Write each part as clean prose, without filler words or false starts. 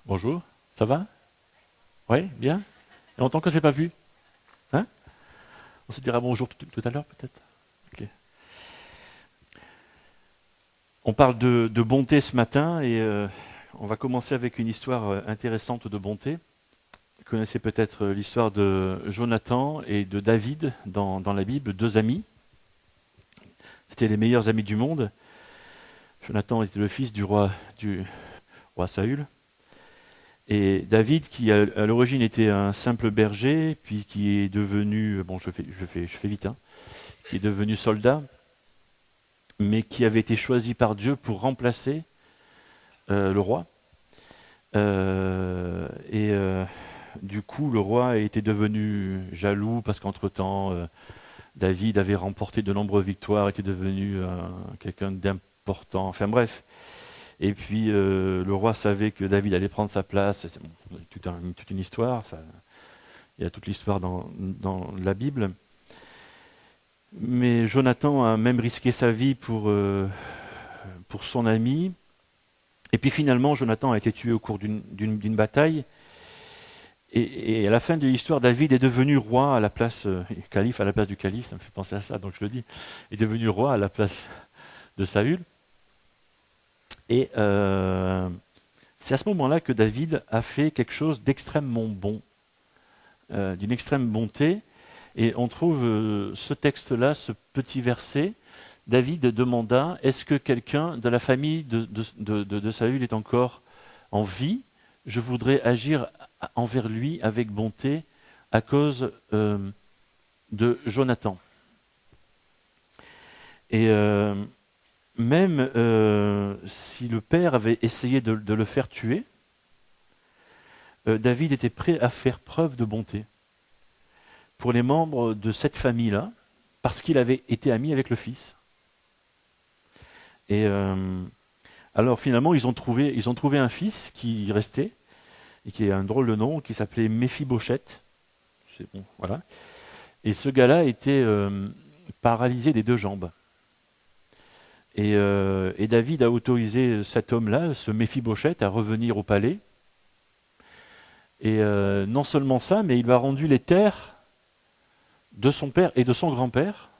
Bonjour, ça va? Oui, bien? Il y a longtemps qu'on ne s'est pas vu? Hein? On se dira bonjour tout à l'heure peut-être? Ok. On parle de bonté ce matin et on va commencer avec une histoire intéressante de bonté. Vous connaissez peut-être l'histoire de Jonathan et de David dans la Bible, deux amis. C'était les meilleurs amis du monde. Jonathan était le fils du roi Saül. Et David, qui à l'origine était un simple berger, puis qui est devenu, bon je fais vite, hein, qui est devenu soldat, mais qui avait été choisi par Dieu pour remplacer le roi. Et du coup, le roi était devenu jaloux parce qu'entre-temps, David avait remporté de nombreuses victoires, était devenu quelqu'un d'important. Enfin bref. Et puis le roi savait que David allait prendre sa place. C'est bon, toute une histoire. Il y a toute l'histoire dans la Bible. Mais Jonathan a même risqué sa vie pour son ami. Et puis finalement, Jonathan a été tué au cours d'une bataille. Et à la fin de l'histoire, David est devenu roi à la place, calife à la place du calife, ça me fait penser à ça, donc je le dis, est devenu roi à la place de Saül. Et c'est à ce moment-là que David a fait quelque chose d'extrêmement bon, d'une extrême bonté. Et on trouve ce texte-là, ce petit verset. David demanda, est-ce que quelqu'un de la famille de Saül est encore en vie? Je voudrais agir envers lui avec bonté à cause de Jonathan. Et même si le père avait essayé de le faire tuer, David était prêt à faire preuve de bonté pour les membres de cette famille-là, parce qu'il avait été ami avec le fils. Et alors finalement, ils ont trouvé un fils qui restait, et qui a un drôle de nom, qui s'appelait Méphibosheth. C'est bon, voilà. Et ce gars-là était paralysé des deux jambes. Et David a autorisé cet homme-là, ce Méphibosheth, à revenir au palais. Et non seulement ça, mais il lui a rendu les terres de son père et de son grand-père.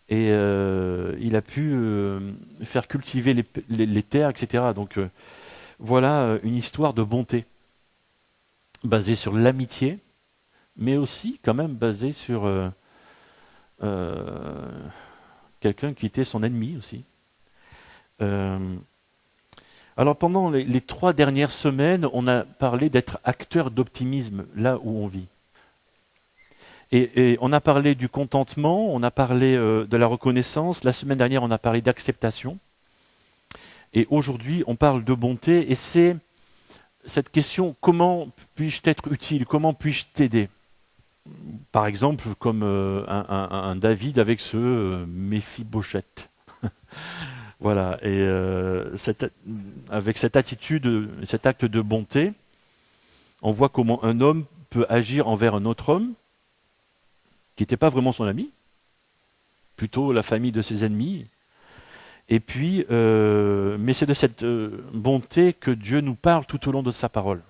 Et il a pu faire cultiver les terres, etc. Donc voilà une histoire de bonté, basée sur l'amitié, mais aussi quand même basée sur euh, quelqu'un qui était son ennemi aussi. Euh, alors pendant les 3 dernières semaines, on a parlé d'être acteur d'optimisme là où on vit. Et on a parlé du contentement, on a parlé de la reconnaissance. La semaine dernière, on a parlé d'acceptation. Et aujourd'hui, on parle de bonté. Et c'est cette question, comment puis-je t'être utile? Comment puis-je t'aider? Par exemple, comme un David avec ce Méphibosheth. Voilà. Et avec cette attitude, cet acte de bonté, on voit comment un homme peut agir envers un autre homme qui n'était pas vraiment son ami, plutôt la famille de ses ennemis. Et puis, mais c'est de cette bonté que Dieu nous parle tout au long de sa parole.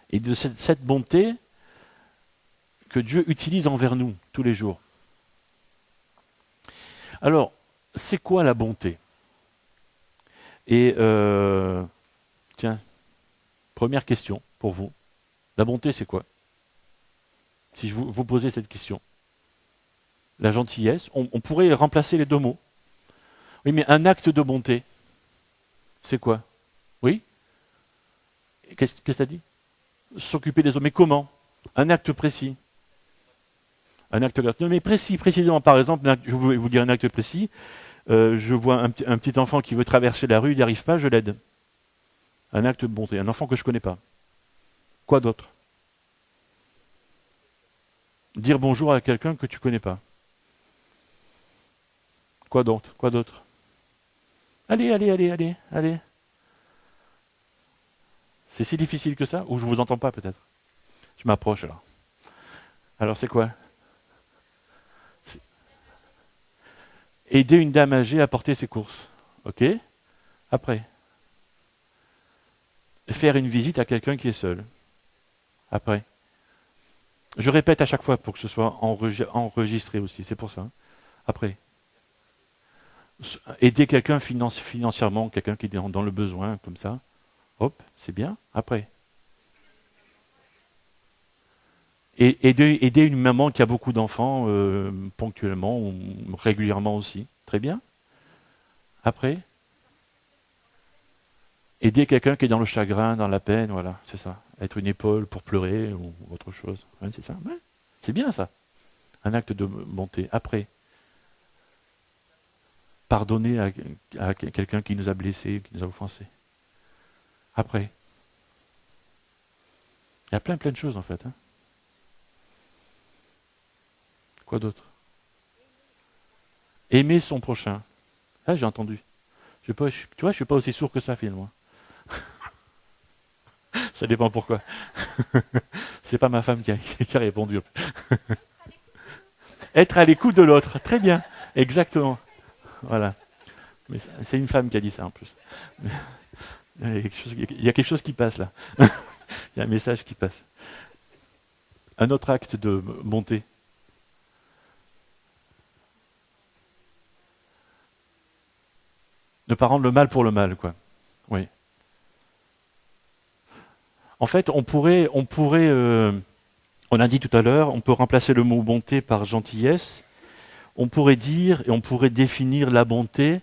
Et de cette bonté que Dieu utilise envers nous tous les jours. Alors, c'est quoi la bonté? Et tiens, première question pour vous. La bonté, c'est quoi? Si je vous posais cette question. La gentillesse, on pourrait remplacer les deux mots. Oui, mais un acte de bonté, c'est quoi? Oui? Qu'est-ce que ça dit? S'occuper des autres. Mais comment? Un acte précis. Un acte gratuit. Non, mais précis, précisément. Par exemple, je vais vous dire un acte précis. Je vois un petit enfant qui veut traverser la rue, il n'y arrive pas, je l'aide. Un acte de bonté. Un enfant que je ne connais pas. Quoi d'autre? Dire bonjour à quelqu'un que tu ne connais pas. Quoi d'autre? Quoi d'autre? Allez, allez, allez, allez, allez. C'est si difficile que ça? Ou je vous entends pas peut-être? Je m'approche alors. Alors c'est quoi? C'est aider une dame âgée à porter ses courses. Ok? Après. faire une visite à quelqu'un qui est seul. Après. Je répète à chaque fois pour que ce soit enregistré aussi, c'est pour ça. Après. Aider quelqu'un financièrement, quelqu'un qui est dans le besoin, comme ça. Hop, c'est bien. Après. Et aider une maman qui a beaucoup d'enfants, ponctuellement ou régulièrement aussi. Très bien. Après. Aider quelqu'un qui est dans le chagrin, dans la peine, voilà, c'est ça. Être une épaule pour pleurer ou autre chose. Ouais, c'est ça. Ouais. C'est bien ça. Un acte de bonté. Après. Pardonner à quelqu'un qui nous a blessés, qui nous a offensés. Après. Il y a plein de choses en fait. Hein. Quoi d'autre? Aimer son prochain. Ah, j'ai entendu. Tu vois, je suis pas aussi sourd que ça finalement. Ça dépend pourquoi. C'est pas ma femme qui a répondu. Être à l'écoute de l'autre. Très bien. Exactement. Voilà. Mais c'est une femme qui a dit ça en plus. Il y a quelque chose qui passe là. Il y a un message qui passe. Un autre acte de bonté. Ne pas rendre le mal pour le mal, quoi. Oui. En fait, on a dit tout à l'heure, on peut remplacer le mot bonté par gentillesse. On pourrait dire et on pourrait définir la bonté,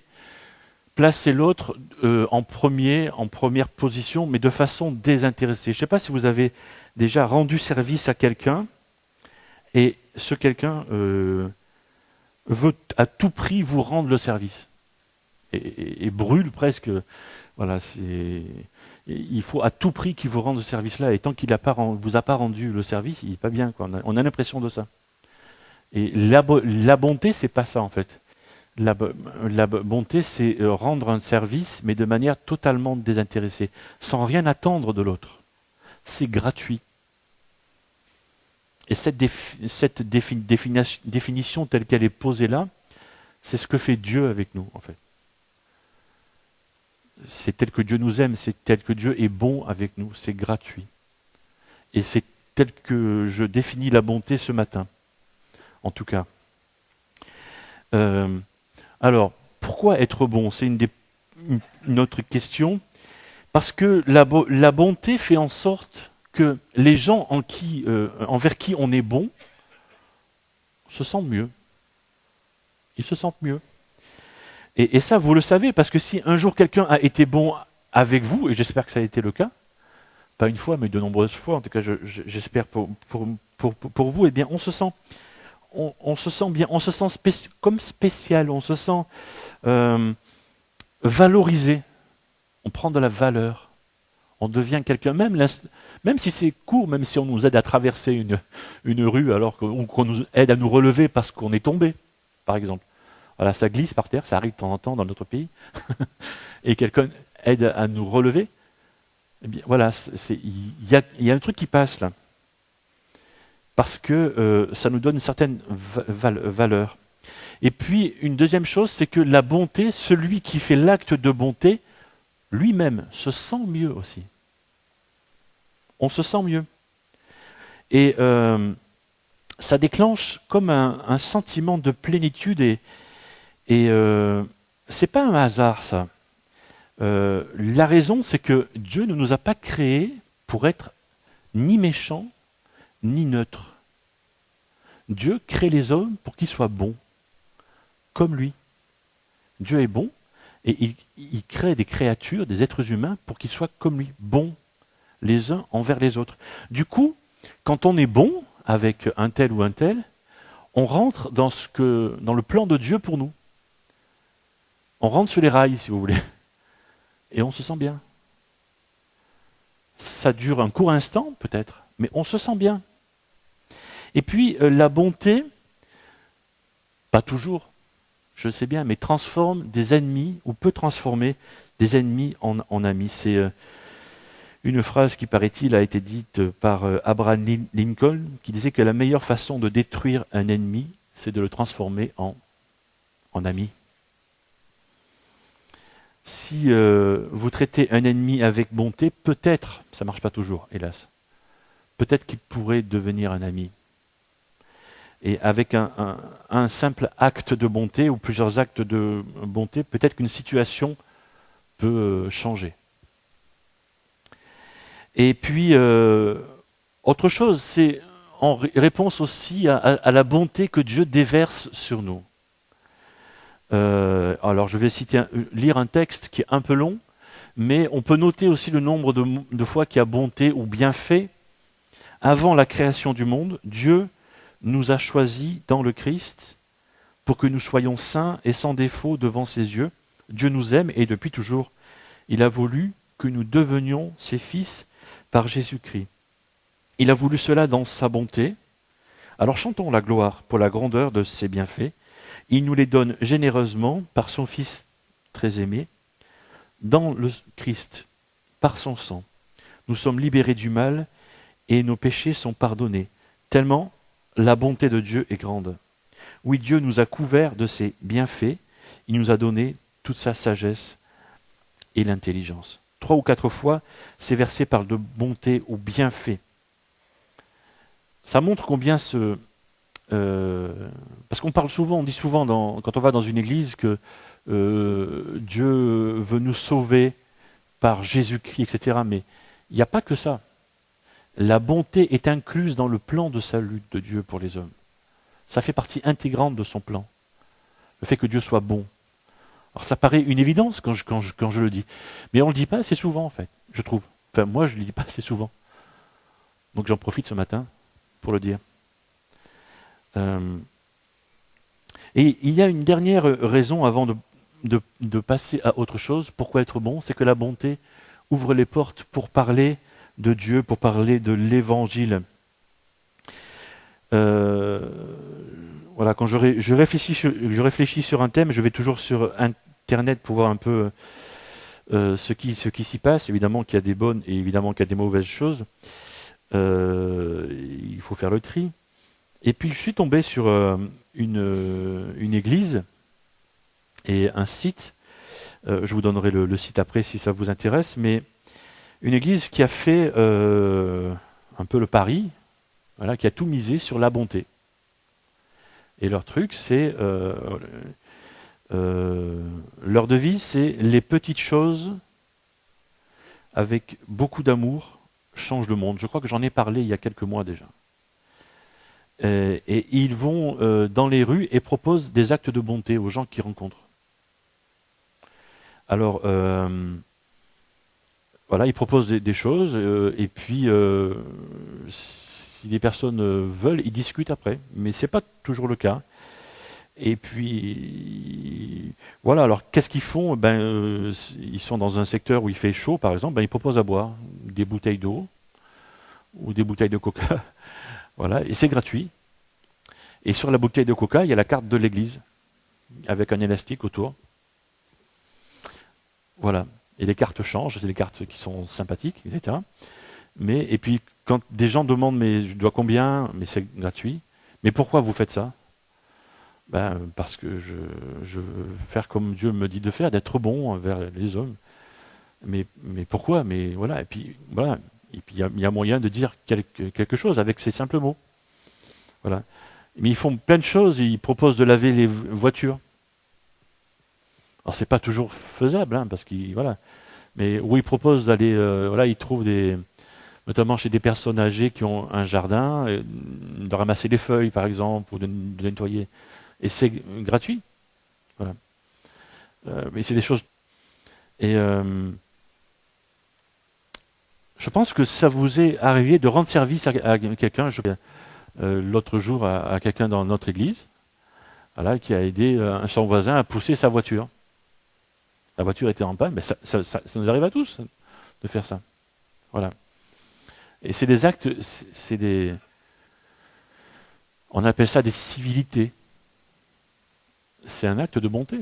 placer l'autre en première position, mais de façon désintéressée. Je ne sais pas si vous avez déjà rendu service à quelqu'un et ce quelqu'un veut à tout prix vous rendre le service et brûle presque. Voilà, il faut à tout prix qu'il vous rende ce service-là. Et tant qu'il ne vous a pas rendu le service, il n'est pas bien, quoi. On a l'impression de ça. Et la bonté, c'est pas ça en fait. La bonté, c'est rendre un service, mais de manière totalement désintéressée, sans rien attendre de l'autre. C'est gratuit. Et cette définition telle qu'elle est posée là, c'est ce que fait Dieu avec nous, en fait. C'est tel que Dieu nous aime, c'est tel que Dieu est bon avec nous, c'est gratuit. Et c'est tel que je définis la bonté ce matin, en tout cas. Alors, pourquoi être bon? C'est une autre question. Parce que la bonté fait en sorte que les gens envers qui on est bon se sentent mieux. Ils se sentent mieux. Et ça, vous le savez, parce que si un jour quelqu'un a été bon avec vous, et j'espère que ça a été le cas, pas une fois, mais de nombreuses fois, en tout cas j'espère pour vous, eh bien on se sent bien, on se sent comme spécial, on se sent valorisé, on prend de la valeur, on devient quelqu'un, même si c'est court, même si on nous aide à traverser une rue alors qu'on nous aide à nous relever parce qu'on est tombé, par exemple. Voilà, ça glisse par terre, ça arrive de temps en temps dans notre pays, et quelqu'un aide à nous relever. Eh bien, voilà, il y a un truc qui passe là, parce que ça nous donne une certaine valeur. Et puis, une deuxième chose, c'est que la bonté, celui qui fait l'acte de bonté, lui-même se sent mieux aussi. On se sent mieux. Et ça déclenche comme un sentiment de plénitude et c'est pas un hasard ça. La raison, c'est que Dieu ne nous a pas créés pour être ni méchants, ni neutres. Dieu crée les hommes pour qu'ils soient bons, comme lui. Dieu est bon, et il crée des créatures, des êtres humains, pour qu'ils soient comme lui, bons, les uns envers les autres. Du coup, quand on est bon avec un tel ou un tel, on rentre dans le plan de Dieu pour nous. On rentre sur les rails, si vous voulez, et on se sent bien. Ça dure un court instant, peut-être, mais on se sent bien. Et puis, la bonté, pas toujours, je sais bien, mais transforme des ennemis, ou peut transformer des ennemis en amis. C'est une phrase qui, paraît-il, a été dite par Abraham Lincoln, qui disait que la meilleure façon de détruire un ennemi, c'est de le transformer en ami. Si vous traitez un ennemi avec bonté, peut-être, ça ne marche pas toujours, hélas, peut-être qu'il pourrait devenir un ami. Et avec un simple acte de bonté ou plusieurs actes de bonté, peut-être qu'une situation peut changer. Et puis, autre chose, c'est en réponse aussi à la bonté que Dieu déverse sur nous. Alors, je vais lire un texte qui est un peu long, mais on peut noter aussi le nombre de fois qu'il y a bonté ou bienfait. Avant la création du monde, Dieu nous a choisis dans le Christ pour que nous soyons saints et sans défaut devant ses yeux. Dieu nous aime et depuis toujours, il a voulu que nous devenions ses fils par Jésus-Christ. Il a voulu cela dans sa bonté. Alors chantons la gloire pour la grandeur de ses bienfaits. Il nous les donne généreusement par son Fils très aimé. Dans le Christ, par son sang, nous sommes libérés du mal et nos péchés sont pardonnés. Tellement la bonté de Dieu est grande. Oui, Dieu nous a couverts de ses bienfaits. Il nous a donné toute sa sagesse et l'intelligence. 3 ou 4 fois, ces versets parlent de bonté ou bienfait. Ça montre combien parce qu'on parle souvent, on dit souvent quand on va dans une église que Dieu veut nous sauver par Jésus-Christ, etc. Mais il n'y a pas que ça. La bonté est incluse dans le plan de salut de Dieu pour les hommes. Ça fait partie intégrante de son plan. Le fait que Dieu soit bon. Alors ça paraît une évidence quand je le dis. Mais on ne le dit pas assez souvent en fait, je trouve. Enfin moi je ne le dis pas assez souvent. Donc j'en profite ce matin pour le dire. Et il y a une dernière raison avant de passer à autre chose. Pourquoi être bon? C'est que la bonté ouvre les portes pour parler de Dieu, pour parler de l'Évangile. Voilà, quand je réfléchis sur un thème, je vais toujours sur Internet pour voir un peu ce qui s'y passe. Évidemment qu'il y a des bonnes et évidemment qu'il y a des mauvaises choses. Il faut faire le tri. Et puis je suis tombé sur une église et un site. Je vous donnerai le site après si ça vous intéresse. Mais une église qui a fait un peu le pari, voilà, qui a tout misé sur la bonté. Et leur truc, c'est leur devise, c'est les petites choses avec beaucoup d'amour changent le monde. Je crois que j'en ai parlé il y a quelques mois déjà. Et ils vont dans les rues et proposent des actes de bonté aux gens qu'ils rencontrent. Alors, voilà, ils proposent des choses et puis si des personnes veulent, ils discutent après. Mais ce n'est pas toujours le cas. Et puis, voilà, alors qu'est-ce qu'ils font? Ils sont dans un secteur où il fait chaud, par exemple, ils proposent à boire des bouteilles d'eau ou des bouteilles de coca. Voilà, et c'est gratuit. Et sur la bouteille de coca, il y a la carte de l'église, avec un élastique autour. Voilà. Et les cartes changent, c'est des cartes qui sont sympathiques, etc. Et puis, quand des gens demandent, mais je dois combien? Mais c'est gratuit. Mais pourquoi vous faites ça? Parce que je veux faire comme Dieu me dit de faire, d'être bon envers les hommes. Mais pourquoi? Mais voilà. Et puis voilà. Et puis il y a moyen de dire quelque chose avec ces simples mots. Voilà. Mais ils font plein de choses. Ils proposent de laver les voitures. Alors c'est pas toujours faisable, parce qu'ils voilà. Mais où ils proposent d'aller, voilà, ils trouvent notamment chez des personnes âgées qui ont un jardin, de ramasser les feuilles par exemple ou de nettoyer. Et c'est gratuit. Voilà. Mais c'est des choses. Et je pense que ça vous est arrivé de rendre service à quelqu'un. L'autre jour à quelqu'un dans notre église, voilà, qui a aidé son voisin à pousser sa voiture. La voiture était en panne, mais ça nous arrive à tous de faire ça. Voilà. Et c'est des actes, on appelle ça des civilités. C'est un acte de bonté.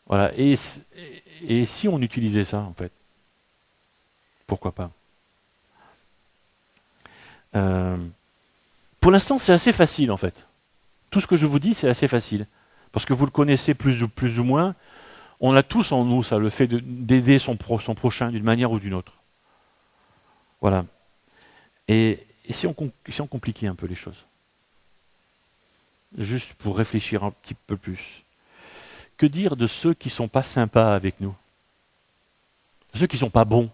Voilà. Et si on utilisait ça, en fait, pourquoi pas? Pour l'instant, c'est assez facile, en fait. Tout ce que je vous dis, c'est assez facile. Parce que vous le connaissez plus ou moins. On a tous en nous ça, le fait d'aider son prochain d'une manière ou d'une autre. Voilà. Et si on compliquait un peu les choses, juste pour réfléchir un petit peu plus, que dire de ceux qui ne sont pas sympas avec nous? Ceux qui ne sont pas bons,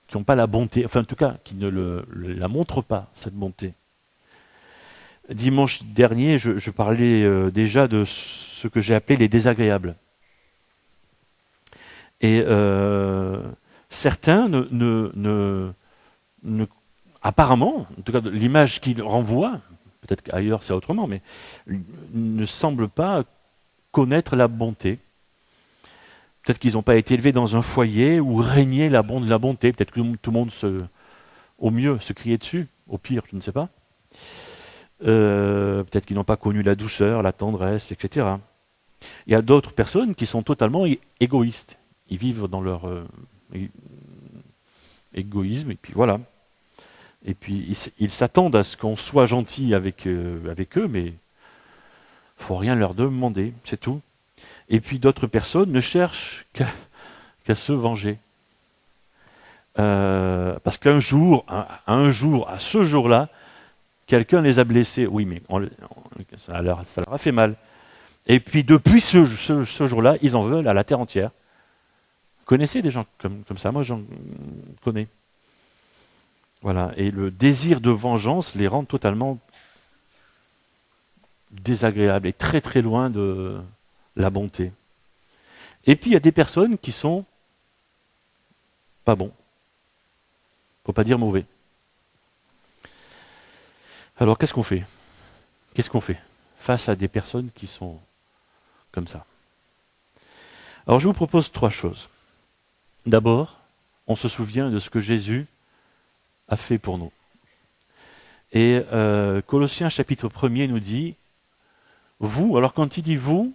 qui n'ont pas la bonté, enfin en tout cas, qui ne la montrent pas, cette bonté. Dimanche dernier, je parlais déjà de ce que j'ai appelé les désagréables. Et certains apparemment, en tout cas l'image qu'ils renvoient, peut-être qu'ailleurs c'est autrement, mais ne semblent pas connaître la bonté. Peut-être qu'ils n'ont pas été élevés dans un foyer où régnait la bonté. Peut-être que tout le monde, au mieux, se criait dessus. Au pire, je ne sais pas. Peut-être qu'ils n'ont pas connu la douceur, la tendresse, etc. Il y a d'autres personnes qui sont totalement égoïstes. Ils vivent dans leur égoïsme, et puis voilà. Et puis ils s'attendent à ce qu'on soit gentil avec eux, mais il ne faut rien leur demander, c'est tout. Et puis d'autres personnes ne cherchent qu'à se venger. Parce qu'un jour, à ce jour-là, quelqu'un les a blessés. Oui, mais ça leur a fait mal. Et puis depuis ce jour-là, ils en veulent à la terre entière. Vous connaissez des gens comme ça? Moi, j'en connais. Voilà. Et le désir de vengeance les rend totalement désagréables et très très loin de la bonté. Et puis il y a des personnes qui sont pas bons. Faut pas dire mauvais. Alors qu'est-ce qu'on fait? Qu'est-ce qu'on fait face à des personnes qui sont comme ça? Alors je vous propose 3 choses. D'abord, on se souvient de ce que Jésus a fait pour nous. Et Colossiens chapitre 1er nous dit, vous, alors quand il dit vous,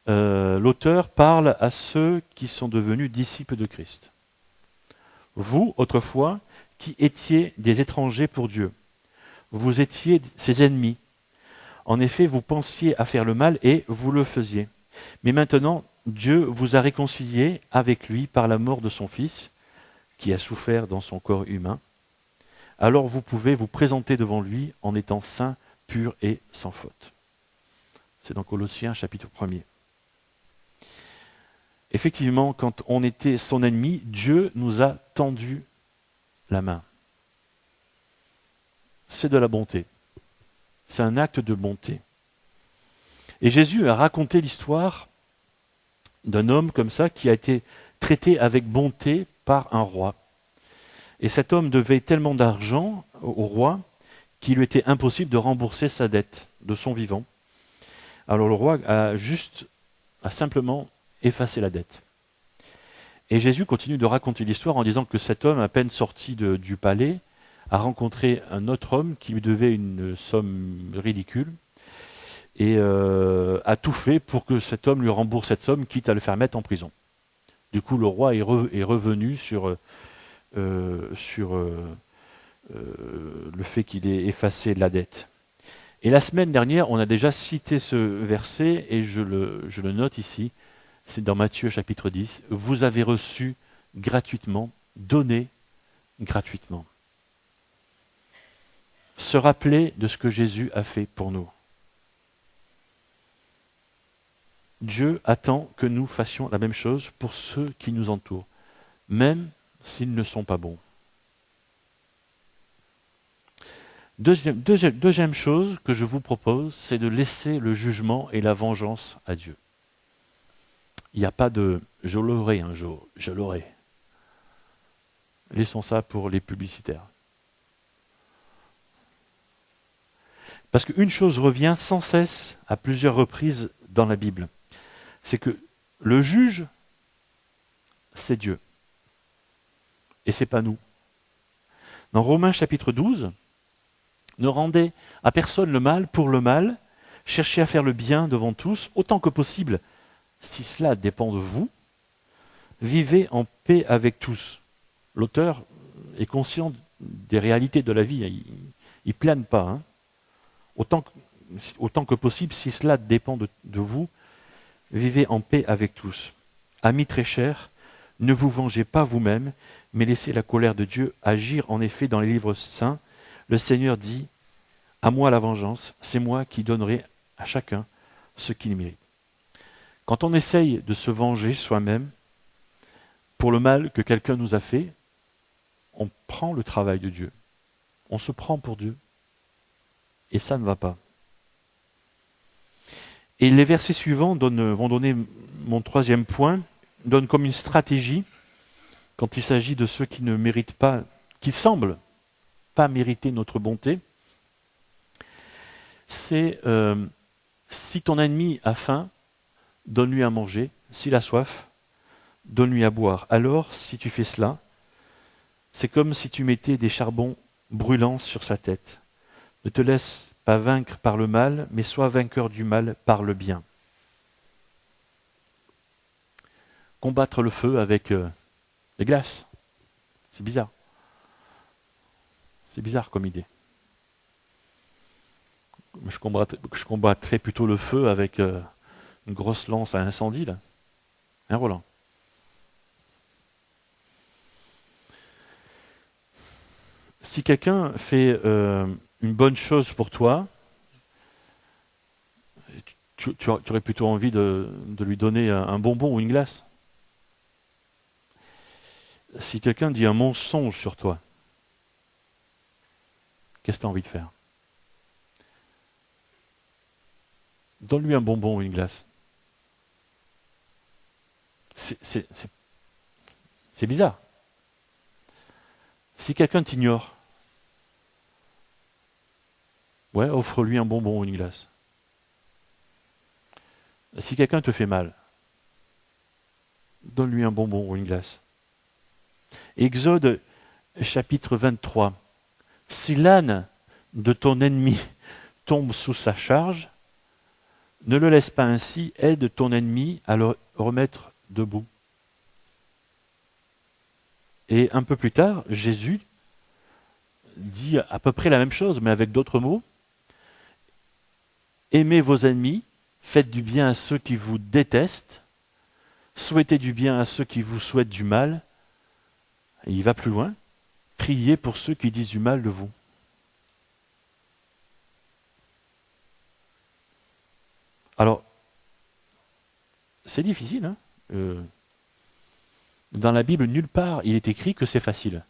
l'auteur parle à ceux qui sont devenus disciples de Christ. Vous, autrefois, qui étiez des étrangers pour Dieu, vous étiez ses ennemis. En effet, vous pensiez à faire le mal et vous le faisiez. Mais maintenant, Dieu vous a réconciliés avec lui par la mort de son Fils, qui a souffert dans son corps humain. Alors vous pouvez vous présenter devant lui en étant saints, purs et sans faute. C'est dans Colossiens chapitre 1er. Effectivement, quand on était son ennemi, Dieu nous a tendu la main. C'est de la bonté. C'est un acte de bonté. Et Jésus a raconté l'histoire d'un homme comme ça qui a été traité avec bonté par un roi. Et cet homme devait tellement d'argent au roi qu'il lui était impossible de rembourser sa dette de son vivant. Alors le roi a simplement effacé la dette. Et Jésus continue de raconter l'histoire en disant que cet homme, à peine sorti du palais, a rencontré un autre homme qui lui devait une somme ridicule et a tout fait pour que cet homme lui rembourse cette somme, quitte à le faire mettre en prison. Du coup, le roi est revenu sur le fait qu'il ait effacé la dette. Et la semaine dernière, on a déjà cité ce verset, et je le note ici, c'est dans Matthieu chapitre 10, « Vous avez reçu gratuitement, donné gratuitement ». Se rappeler de ce que Jésus a fait pour nous. Dieu attend que nous fassions la même chose pour ceux qui nous entourent, même s'ils ne sont pas bons. Deuxième chose que je vous propose, c'est de laisser le jugement et la vengeance à Dieu. Il n'y a pas de « je l'aurai un jour, je l'aurai ». Laissons ça pour les publicitaires. Parce qu'une chose revient sans cesse à plusieurs reprises dans la Bible. C'est que le juge, c'est Dieu. Et ce n'est pas nous. Dans Romains chapitre 12, ne rendez à personne le mal pour le mal, cherchez à faire le bien devant tous, autant que possible, si cela dépend de vous, vivez en paix avec tous. L'auteur est conscient des réalités de la vie, il ne plane pas. Autant que possible, si cela dépend de vous, Vivez en paix avec tous. Amis très chers, ne vous vengez pas vous-même, mais laissez la colère de Dieu agir. En effet, dans les livres saints, le Seigneur dit, à moi la vengeance, c'est moi qui donnerai à chacun ce qu'il mérite. Quand on essaye de se venger soi-même pour le mal que quelqu'un nous a fait, on prend le travail de Dieu. On se prend pour Dieu. Et ça ne va pas. Et les versets suivants vont donner mon troisième point, donnent comme une stratégie quand il s'agit de ceux qui ne méritent pas, qui semblent pas mériter notre bonté. C'est si ton ennemi a faim, donne-lui à manger. S'il a soif, donne-lui à boire. Alors, si tu fais cela, c'est comme si tu mettais des charbons brûlants sur sa tête. Ne te laisse pas vaincre par le mal, mais sois vainqueur du mal par le bien. Combattre le feu avec des glaces, c'est bizarre. C'est bizarre comme idée. Je combattrais plutôt le feu avec une grosse lance à incendie, là. Hein, Roland? Si quelqu'un fait une bonne chose pour toi, tu aurais plutôt envie de lui donner un bonbon ou une glace. Si quelqu'un dit un mensonge sur toi, qu'est-ce que tu as envie de faire? Donne-lui un bonbon ou une glace. C'est bizarre. Si quelqu'un t'ignore, ouais, offre-lui un bonbon ou une glace. Si quelqu'un te fait mal, donne-lui un bonbon ou une glace. Exode chapitre 23. Si l'âne de ton ennemi tombe sous sa charge, ne le laisse pas ainsi, aide ton ennemi à le remettre debout. Et un peu plus tard, Jésus dit à peu près la même chose, mais avec d'autres mots. Aimez vos ennemis, faites du bien à ceux qui vous détestent, souhaitez du bien à ceux qui vous souhaitent du mal. Et il va plus loin. Priez pour ceux qui disent du mal de vous. Alors, c'est difficile, hein. Dans la Bible, nulle part il est écrit que c'est facile.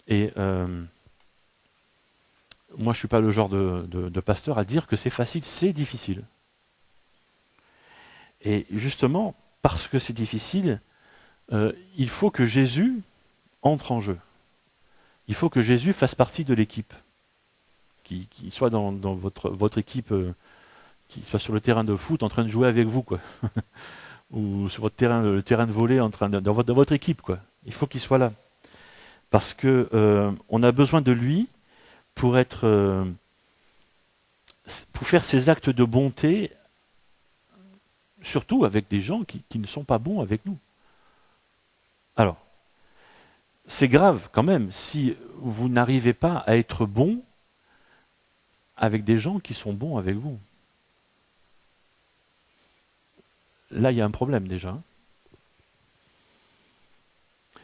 Et moi, je ne suis pas le genre de pasteur à dire que c'est facile, c'est difficile. Et justement, parce que c'est difficile, il faut que Jésus entre en jeu. Il faut que Jésus fasse partie de l'équipe, qui soit dans votre équipe, qui soit sur le terrain de foot en train de jouer avec vous, quoi. Ou sur votre le terrain de volley dans votre équipe, quoi. Il faut qu'il soit là. Parce que on a besoin de lui pour faire ces actes de bonté, surtout avec des gens qui ne sont pas bons avec nous. Alors, c'est grave quand même si vous n'arrivez pas à être bon avec des gens qui sont bons avec vous. Là, il y a un problème déjà.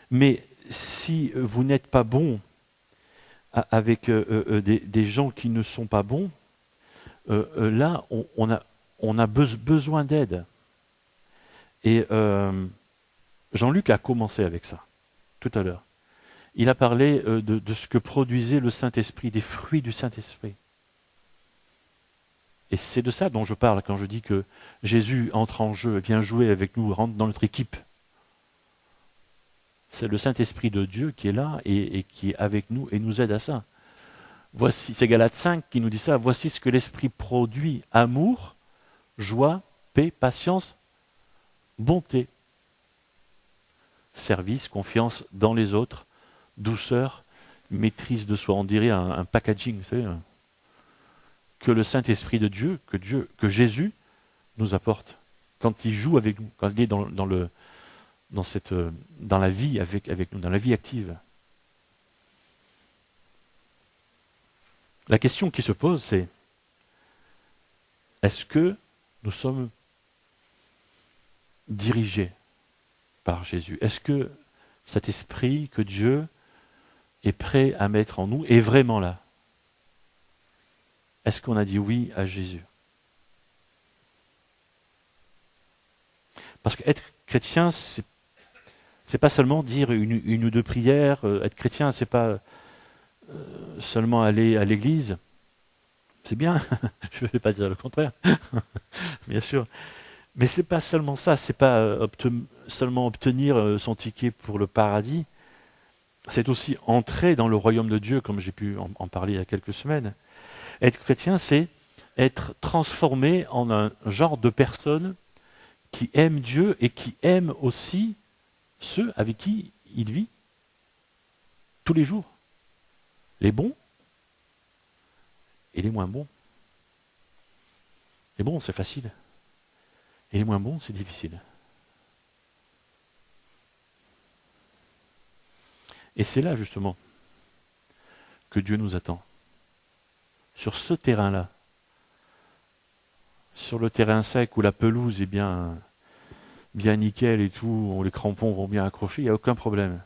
Mais si vous n'êtes pas bon avec des gens qui ne sont pas bons, là, on a besoin d'aide. Et Jean-Luc a commencé avec ça, tout à l'heure. Il a parlé de ce que produisait le Saint-Esprit, des fruits du Saint-Esprit. Et c'est de ça dont je parle quand je dis que Jésus entre en jeu, vient jouer avec nous, rentre dans notre équipe. C'est le Saint-Esprit de Dieu qui est là et qui est avec nous et nous aide à ça. Voici, c'est Galates 5 qui nous dit ça. Voici ce que l'Esprit produit: amour, joie, paix, patience, bonté, service, confiance dans les autres, douceur, maîtrise de soi. On dirait un packaging, vous savez, que le Saint-Esprit de Dieu, que Jésus nous apporte quand il joue avec nous, quand il est dans la vie avec nous, dans la vie active. La question qui se pose, c'est: est-ce que Nous sommes dirigés par Jésus. Est-ce que cet esprit que Dieu est prêt à mettre en nous est vraiment là? Est-ce qu'on a dit oui à Jésus? Parce qu'être chrétien, c'est pas seulement dire une ou deux prières. Être chrétien, c'est pas seulement aller à l'église. C'est bien, je ne vais pas dire le contraire, bien sûr. Mais c'est pas seulement ça, c'est pas seulement obtenir son ticket pour le paradis. C'est aussi entrer dans le royaume de Dieu, comme j'ai pu en parler il y a quelques semaines. Être chrétien, c'est être transformé en un genre de personne qui aime Dieu et qui aime aussi ceux avec qui il vit tous les jours. Les bons et les moins bons. Les bons, c'est facile. Et les moins bons, c'est difficile. Et c'est là, justement, que Dieu nous attend. Sur ce terrain-là. Sur le terrain sec où la pelouse est bien nickel et tout, où les crampons vont bien accrocher, il n'y a aucun problème.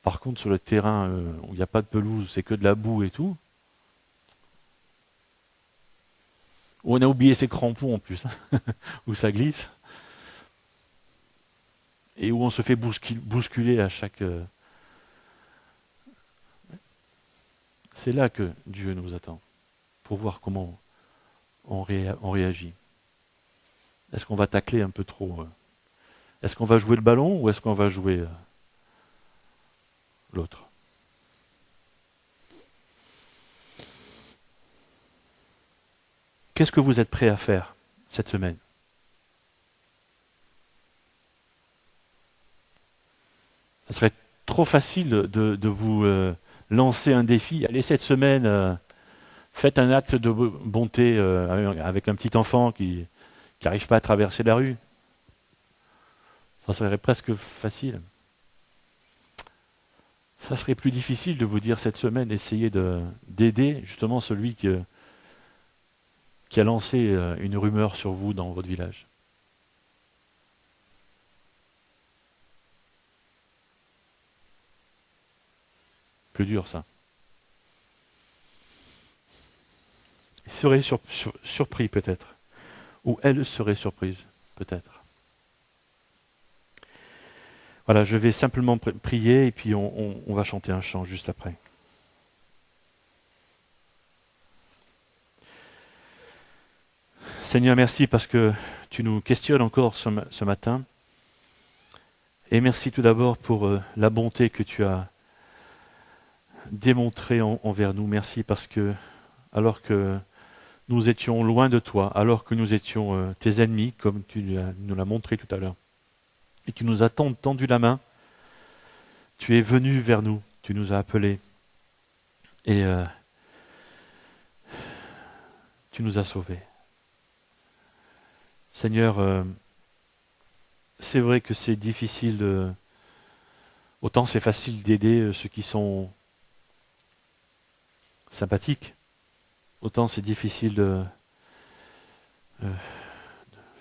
Par contre, sur le terrain où il n'y a pas de pelouse, c'est que de la boue et tout, où on a oublié ses crampons en plus, où ça glisse, et où on se fait bousculer à chaque... C'est là que Dieu nous attend, pour voir comment on réagit. Est-ce qu'on va tacler un peu trop Est-ce qu'on va jouer le ballon ou est-ce qu'on va jouer l'autre? Qu'est-ce que vous êtes prêt à faire cette semaine? Ça serait trop facile de vous lancer un défi. Allez, cette semaine, faites un acte de bonté avec un petit enfant qui n'arrive pas à traverser la rue. Ça serait presque facile. Ça serait plus difficile de vous dire cette semaine, essayez d'aider justement celui qui a lancé une rumeur sur vous dans votre village. Plus dur ça. Il serait surpris peut-être. Ou elle serait surprise peut-être. Voilà, je vais simplement prier et puis on va chanter un chant juste après. Seigneur, merci parce que tu nous questionnes encore ce matin. Et merci tout d'abord pour la bonté que tu as démontrée envers nous. Merci parce que, alors que nous étions loin de toi, alors que nous étions tes ennemis, comme tu nous l'as montré tout à l'heure, et tu nous as tendu la main, tu es venu vers nous, tu nous as appelés, et tu nous as sauvés. Seigneur, c'est vrai que c'est difficile autant c'est facile d'aider ceux qui sont sympathiques, autant c'est difficile de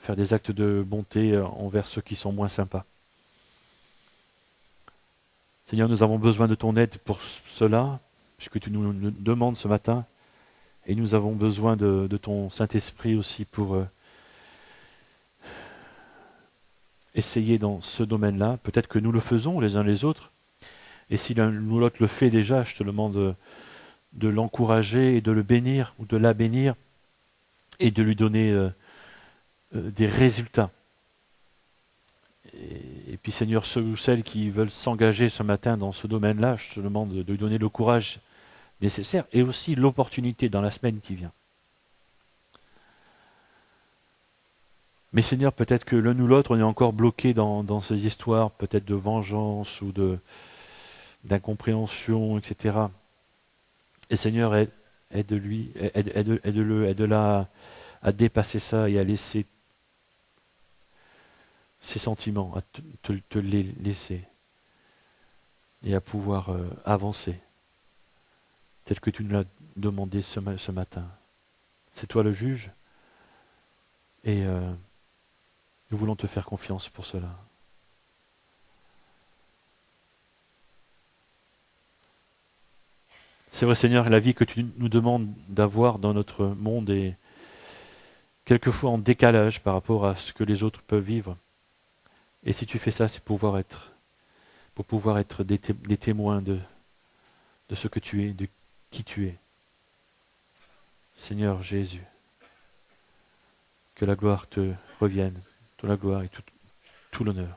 faire des actes de bonté envers ceux qui sont moins sympas. Seigneur, nous avons besoin de ton aide pour cela, puisque tu nous le demandes ce matin, et nous avons besoin de ton Saint-Esprit aussi pour essayer dans ce domaine-là. Peut-être que nous le faisons les uns les autres, et si l'un ou l'autre le fait déjà, je te demande de l'encourager et de le bénir, ou de la bénir, et de lui donner des résultats. Et puis Seigneur, ceux ou celles qui veulent s'engager ce matin dans ce domaine-là, je te demande de lui donner le courage nécessaire et aussi l'opportunité dans la semaine qui vient. Mais Seigneur, peut-être que l'un ou l'autre, on est encore bloqué dans ces histoires, peut-être de vengeance ou d'incompréhension, etc. Et Seigneur, aide-le à dépasser ça et à laisser ses sentiments, à te les laisser et à pouvoir avancer tel que tu nous l'as demandé ce matin. C'est toi le juge, Et nous voulons te faire confiance pour cela. C'est vrai, Seigneur, la vie que tu nous demandes d'avoir dans notre monde est quelquefois en décalage par rapport à ce que les autres peuvent vivre. Et si tu fais ça, c'est pour pouvoir être des témoins de ce que tu es, de qui tu es. Seigneur Jésus, que la gloire te revienne, toute la gloire et tout l'honneur.